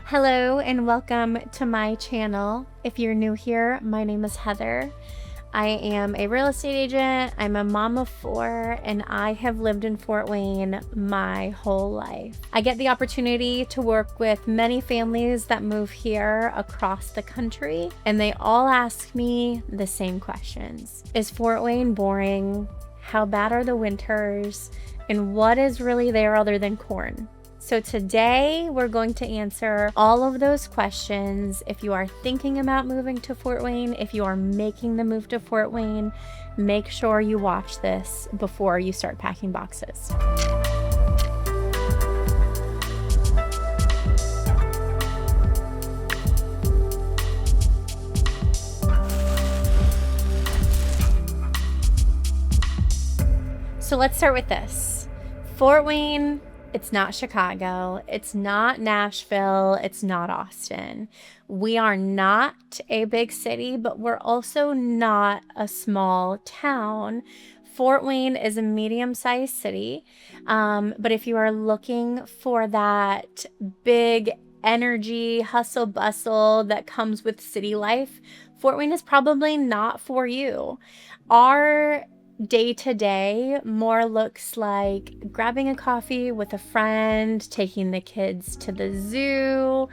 Hello and welcome to my channel. If you're new here, my name is Heather. I am a real estate agent, I'm a mom of 4, and I have lived in Fort Wayne my whole life. I get the opportunity to work with many families that move here across the country, and they all ask me the same questions. Is Fort Wayne boring? How bad are the winters? And what is really there other than corn? So today we're going to answer all of those questions. If you are thinking about moving to Fort Wayne, if you are making the move to Fort Wayne, make sure you watch this before you start packing boxes. So let's start with this. Fort Wayne, it's not Chicago, it's not Nashville, it's not Austin. We are not a big city, but we're also not a small town. Fort Wayne is a medium-sized city, but if you are looking for that big energy, hustle bustle that comes with city life, Fort Wayne is probably not for you. Our day-to-day more looks like grabbing a coffee with a friend, taking the kids to the zoo.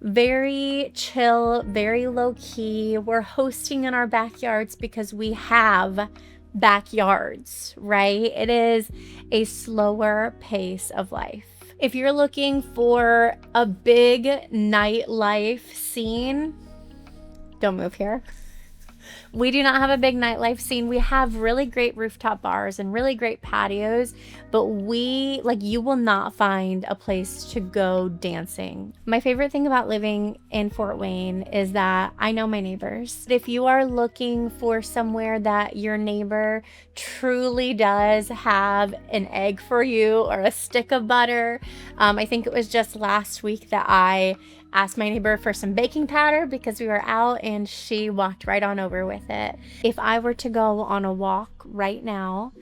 Very chill, very low-key. We're hosting in our backyards because we have backyards, right? It is a slower pace of life. If you're looking for a big nightlife scene, don't move here. We do not have a big nightlife scene. We have really great rooftop bars and really great patios, but you will not find a place to go dancing. My favorite thing about living in Fort Wayne is that I know my neighbors. If you are looking for somewhere that your neighbor truly does have an egg for you or a stick of butter, I think it was just last week that I asked my neighbor for some baking powder because we were out and she walked right on over with it. If I were to go on a walk right now,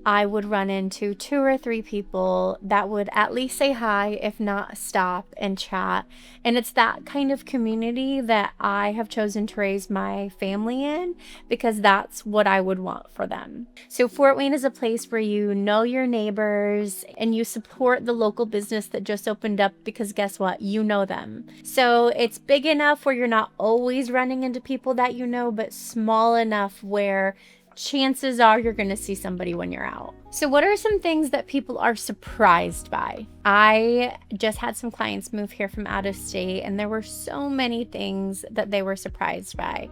I would run into 2 or 3 people that would at least say hi, if not stop and chat. And it's that kind of community that I have chosen to raise my family in because that's what I would want for them. So Fort Wayne is a place where you know your neighbors and you support the local business that just opened up because guess what? You know them. So it's big enough where you're not always running into people that you know, but small enough where chances are you're going to see somebody when you're out. So what are some things that people are surprised by? I just had some clients move here from out of state and there were so many things that they were surprised by.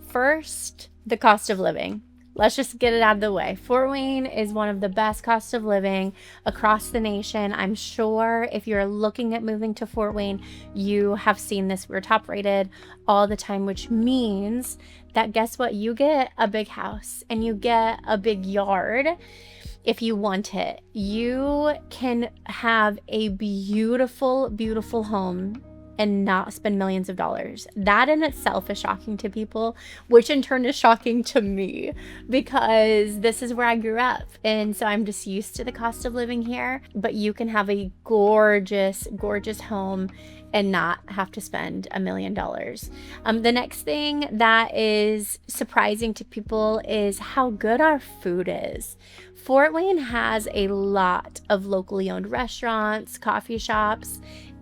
First, the cost of living. Let's just get it out of the way. Fort Wayne is one of the best costs of living across the nation. I'm sure if you're looking at moving to Fort Wayne, you have seen this. We're top rated all the time, which means that guess what? You get a big house and you get a big yard if you want it. You can have a beautiful, beautiful home and not spend millions of dollars. That in itself is shocking to people, which in turn is shocking to me because this is where I grew up. And so I'm just used to the cost of living here, but you can have a gorgeous, gorgeous home and not have to spend $1 million. The next thing that is surprising to people is how good our food is. Fort Wayne has a lot of locally owned restaurants, coffee shops,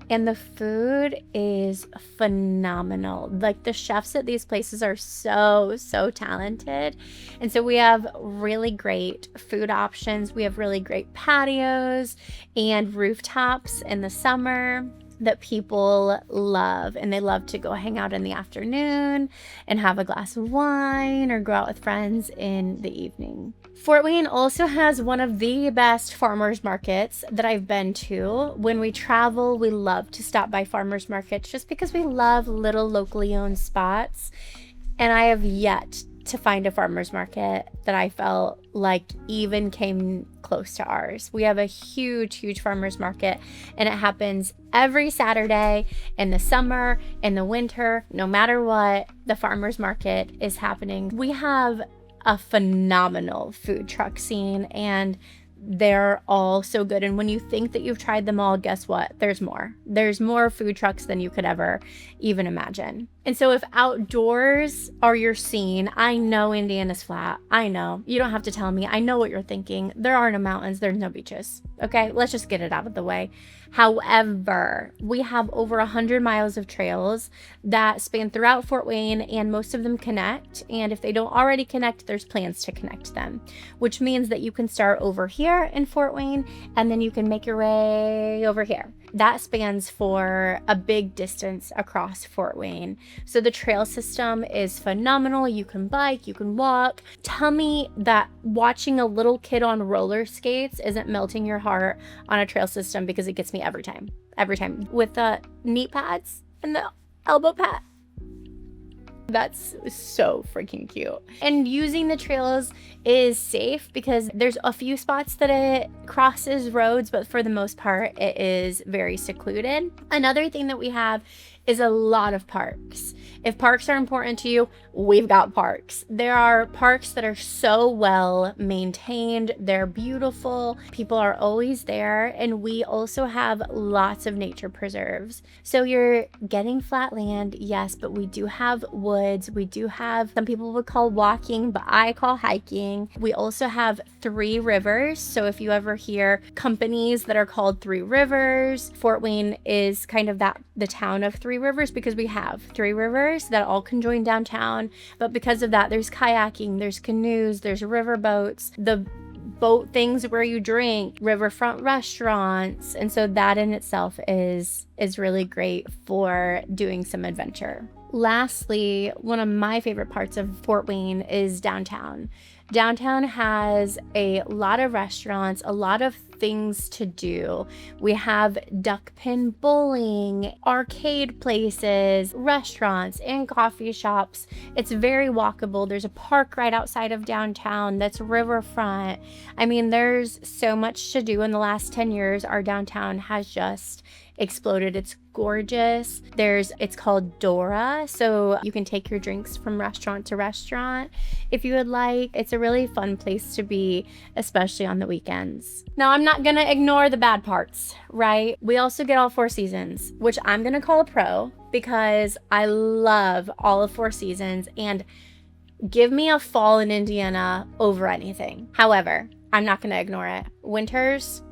and the food is phenomenal. Like the chefs at these places are so talented. And so we have really great food options. We have really great patios and rooftops in the summer that people love, and they love to go hang out in the afternoon and have a glass of wine or go out with friends in the evening. Fort Wayne also has one of the best farmers markets that I've been to. When we travel, we love to stop by farmers markets just because we love little locally owned spots. And I have yet to find a farmer's market that I felt like even came close to ours. We have a huge farmer's market, and it happens every Saturday in the summer, in the winter, no matter what, the farmer's market is happening. We have a phenomenal food truck scene, and they're all so good. And when you think that you've tried them all, guess what? There's more. There's more food trucks than you could ever even imagine. And so if outdoors are your scene, I know Indiana's flat. I know. You don't have to tell me. I know what you're thinking. There are no mountains. There's no beaches. Okay, let's just get it out of the way. However, we have over 100 miles of trails that span throughout Fort Wayne, and most of them connect. And if they don't already connect, there's plans to connect them, which means that you can start over here in Fort Wayne, and then you can make your way over here. That spans for a big distance across Fort Wayne. So the trail system is phenomenal. You can bike, you can walk. Tell me that watching a little kid on roller skates isn't melting your heart on a trail system, because it gets me every time. Every time. With the knee pads and the elbow pad. That's so freaking cute. And using the trails is safe because there's a few spots that it crosses roads, but for the most part, it is very secluded. Another thing that we have is a lot of parks. If parks are important to you, we've got parks. There are parks that are so well maintained. They're beautiful. People are always there. And we also have lots of nature preserves. So you're getting flat land, yes, but we do have woods. We do have, some people would call walking, but I call hiking. We also have 3 rivers. So if you ever hear companies that are called 3 Rivers, Fort Wayne is kind of the town of 3 Rivers, because we have 3 rivers that all conjoin downtown. But because of that, there's kayaking, there's canoes, there's river boats, the boat things where you drink, riverfront restaurants. And so that in itself is really great for doing some adventure. Lastly, one of my favorite parts of Fort Wayne is downtown. Downtown has a lot of restaurants, a lot of things to do. We have duck pin bowling, arcade places, restaurants, and coffee shops. It's very walkable. There's a park right outside of downtown that's riverfront. I mean, there's so much to do. In the last 10 years, our downtown has just exploded. It's gorgeous. It's called Dora, so you can take your drinks from restaurant to restaurant if you would like. It's a really fun place to be, especially on the weekends. Now, I'm not gonna ignore the bad parts, right? We also get all 4 seasons, which I'm gonna call a pro, because I love all of 4 seasons, and give me a fall in Indiana over anything. However, I'm not gonna ignore it. Winters,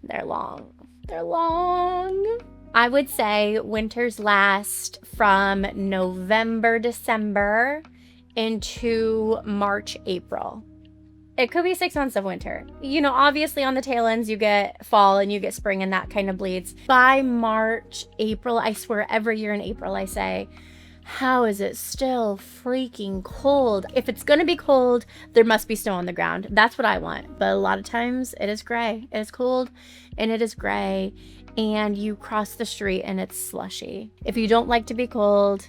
they're long. They're long. I would say winters last from November, December into March, April. It could be 6 months of winter. You know, obviously on the tail ends, you get fall and you get spring, and that kind of bleeds. By March, April, I swear every year in April, I say, how is it still freaking cold? If it's gonna be cold, there must be snow on the ground. That's what I want. But a lot of times it is gray. It is cold and it is gray, and you cross the street and it's slushy. If you don't like to be cold,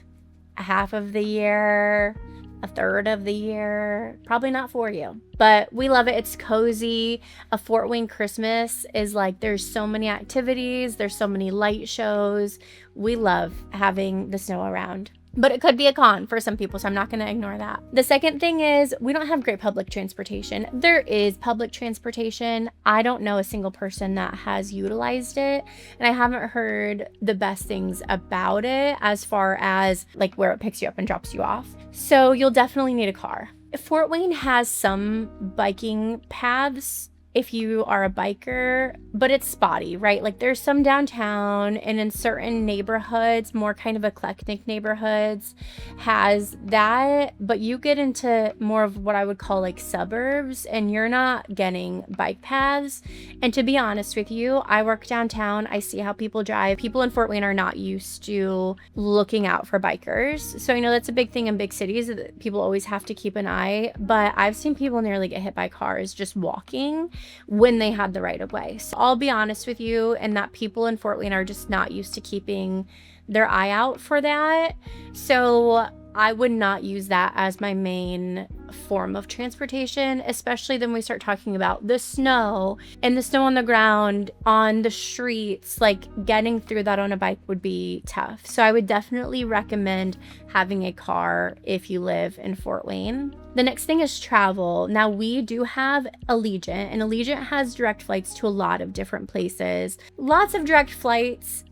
a half of the year, a third of the year, probably not for you. But we love it. It's cozy. A Fort Wayne Christmas is like, there's so many activities, there's so many light shows. We love having the snow around. But it could be a con for some people, so I'm not going to ignore that. The second thing is, we don't have great public transportation. There is public transportation. I don't know a single person that has utilized it, and I haven't heard the best things about it as far as like where it picks you up and drops you off. So you'll definitely need a car. Fort Wayne has some biking paths if you are a biker, but it's spotty, right? Like there's some downtown, and in certain neighborhoods, more kind of eclectic neighborhoods, has that, but you get into more of what I would call like suburbs, and you're not getting bike paths. And to be honest with you, I work downtown. I see how people drive. People in Fort Wayne are not used to looking out for bikers. So I know that's a big thing in big cities that people always have to keep an eye, but I've seen people nearly get hit by cars just walking when they had the right of way. So I'll be honest with you, and that people in Fort Wayne are just not used to keeping their eye out for that. So I would not use that as my main form of transportation, especially then we start talking about the snow and the snow on the ground, on the streets. Like getting through that on a bike would be tough. So I would definitely recommend having a car if you live in Fort Wayne. The next thing is travel. Now we do have Allegiant, and Allegiant has direct flights to a lot of different places. Lots of direct flights,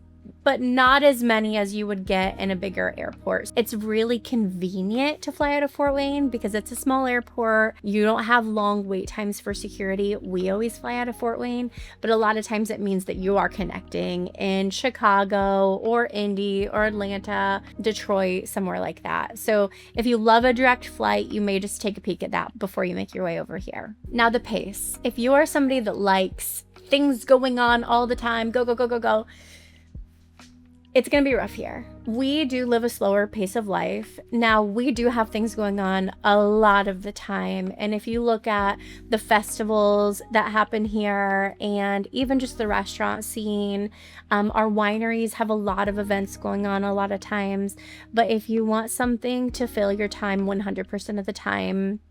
but not as many as you would get in a bigger airport. It's really convenient to fly out of Fort Wayne because it's a small airport. You don't have long wait times for security. We always fly out of Fort Wayne, but a lot of times it means that you are connecting in Chicago or Indy or Atlanta, Detroit, somewhere like that. So if you love a direct flight, you may just take a peek at that before you make your way over here. Now the pace. If you are somebody that likes things going on all the time, go, go, go, go, go, it's going to be rough here. We do live a slower pace of life. Now, we do have things going on a lot of the time. And if you look at the festivals that happen here and even just the restaurant scene, our wineries have a lot of events going on a lot of times. But if you want something to fill your time 100% of the time,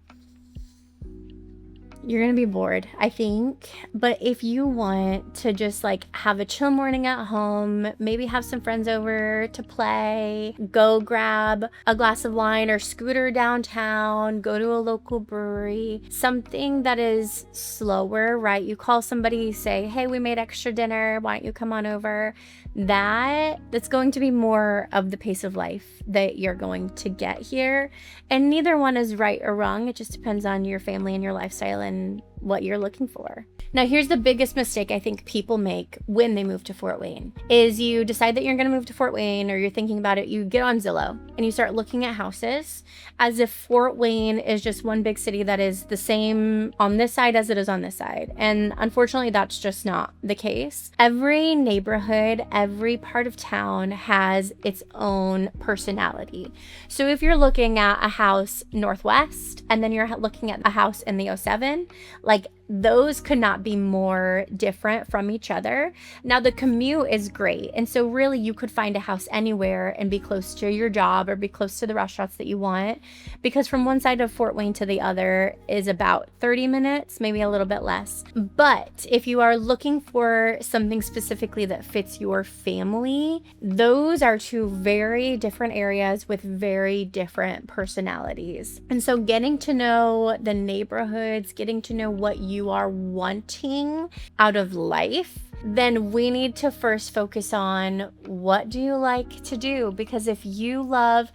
you're gonna be bored, I think. But if you want to just like have a chill morning at home, maybe have some friends over to play, go grab a glass of wine or scooter downtown, go to a local brewery, something that is slower, right? You call somebody, say, hey, we made extra dinner, why don't you come on over? That's going to be more of the pace of life that you're going to get here. And neither one is right or wrong. It just depends on your family and your lifestyle and what you're looking for. Now, here's the biggest mistake I think people make when they move to Fort Wayne is you decide that you're going to move to Fort Wayne or you're thinking about it. You get on Zillow and you start looking at houses as if Fort Wayne is just one big city that is the same on this side as it is on this side. And unfortunately, that's just not the case. Every neighborhood, every part of town has its own personality. So if you're looking at a house northwest and then you're looking at a house in the 07, like those could not be more different from each other. Now the commute is great. And so really you could find a house anywhere and be close to your job or be close to the restaurants that you want, because from one side of Fort Wayne to the other is about 30 minutes, maybe a little bit less. But if you are looking for something specifically that fits your family, those are two very different areas with very different personalities. And so getting to know the neighborhoods, getting to know what you are wanting out of life, then we need to first focus on what do you like to do? Because if you love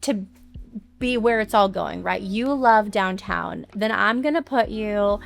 to be where it's all going, right? You love downtown, then I'm going to put you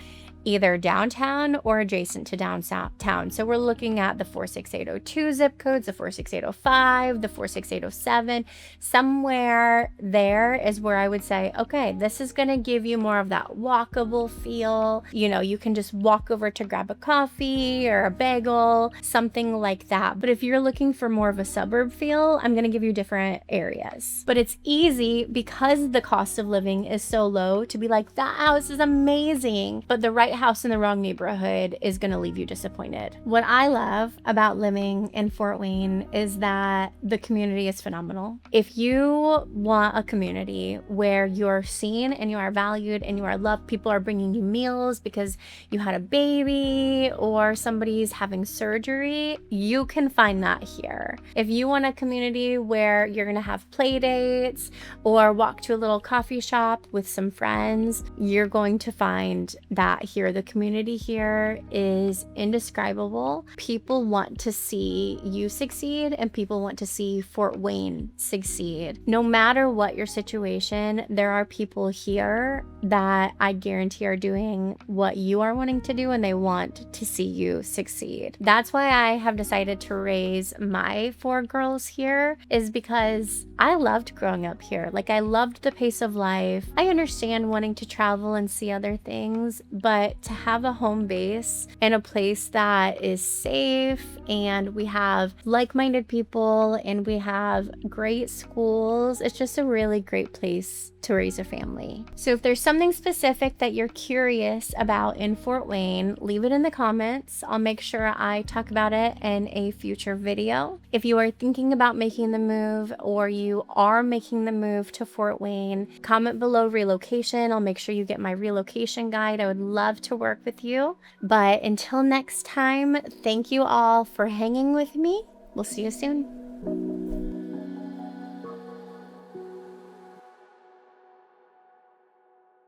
either downtown or adjacent to downtown. So we're looking at the 46802 zip codes, the 46805, the 46807. Somewhere there is where I would say, okay, this is going to give you more of that walkable feel. You know, you can just walk over to grab a coffee or a bagel, something like that. But if you're looking for more of a suburb feel, I'm going to give you different areas. But it's easy because the cost of living is so low to be like, that house is amazing, but the right house in the wrong neighborhood is going to leave you disappointed. What I love about living in Fort Wayne is that the community is phenomenal. If you want a community where you're seen and you are valued and you are loved, people are bringing you meals because you had a baby or somebody's having surgery, you can find that here. If you want a community where you're going to have play dates or walk to a little coffee shop with some friends, you're going to find that here. The community here is indescribable. People want to see you succeed and people want to see Fort Wayne succeed. No matter what your situation, there are people here that I guarantee are doing what you are wanting to do and they want to see you succeed. That's why I have decided to raise my 4 girls here, is because I loved growing up here. Like I loved the pace of life. I understand wanting to travel and see other things, but but to have a home base and a place that is safe, and we have like-minded people, and we have great schools, it's just a really great place to raise a family. So if there's something specific that you're curious about in Fort Wayne, leave it in the comments. I'll make sure I talk about it in a future video. If you are thinking about making the move, or you are making the move to Fort Wayne, comment below relocation. I'll make sure you get my relocation guide. I would love to work with you. But until next time, thank you all for hanging with me. We'll see you soon.